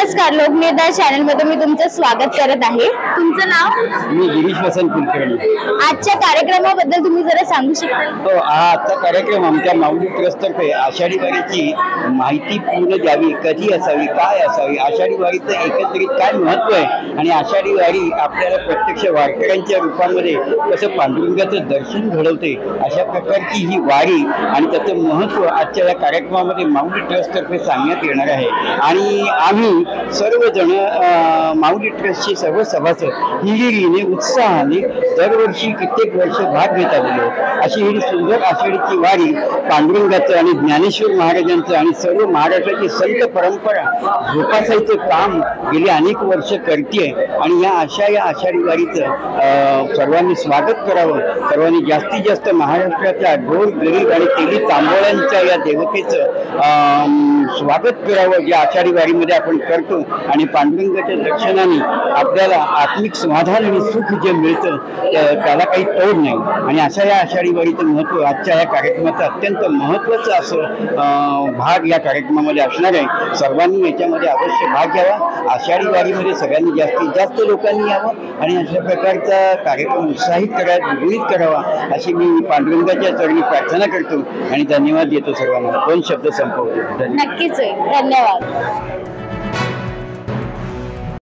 नमस्कार, लोकनेता चॅनल मध्ये मी तुमचं स्वागत करत आहे। तुमचं नाव? मी गिरीश वसंत कुलकर्णी। आजच्या कार्यक्रमाबद्दल तुम्ही जरा सांगू शकता? हो, आजचा कार्यक्रम आमच्या माऊली ट्रस्टतर्फे आषाढी वारीची माहिती पूर्ण द्यावी, कधी असावी, काय असावी, आषाढी वारीचं एकत्रित काय महत्व आहे आणि आषाढी वारी आपल्याला प्रत्यक्ष वारकऱ्यांच्या रूपामध्ये कसं पांडुरंगाचं दर्शन घडवते, अशा प्रकारची ही वारी आणि त्याचं महत्व आजच्या या कार्यक्रमामध्ये माऊली ट्रस्टतर्फे सांगण्यात येणार आहे। आणि आम्ही सर्वजण माऊली ट्रस्टचे सर्व सभासद हिरिरीने उत्साहाने दरवर्षी कित्येक वर्ष भाग घेत आलेलो। अशी ही सुंदर आषाढीची वारी पांडुरंगाचं आणि ज्ञानेश्वर महाराजांचं आणि सर्व महाराष्ट्राची संत परंपरा जोपासायचं काम गेली अनेक वर्ष करते आणि या आषाढी वारीचं सर्वांनी स्वागत करावं। सर्वांनी जास्तीत जास्त महाराष्ट्राच्या गोर गरीब आणि तेली तांबोळ्यांच्या या देवतेचं स्वागत करावं, जे आषाढी वारीमध्ये आपण करतो आणि पांडुरंगाच्या दर्शनाने आपल्याला आत्मिक समाधान आणि सुख जे मिळतं त्याला काही तोड नाही। आणि अशा या आषाढी वारीचं महत्त्व आजच्या या कार्यक्रमाचं अत्यंत महत्त्वाचं असं भाग या कार्यक्रमामध्ये असणार आहे। सर्वांनी याच्यामध्ये अवश्य भाग घ्यावा। आषाढी वारीमध्ये सगळ्यांनी जास्तीत जास्त लोकांनी यावं आणि अशा प्रकारचा कार्यक्रम उत्साहित करावा, गुणित करावा, अशी मी पांडुरंगाच्या चरणी प्रार्थना करतो आणि धन्यवाद देतो सर्वांना। दोन शब्द संपवतो। नक्कीच, धन्यवाद।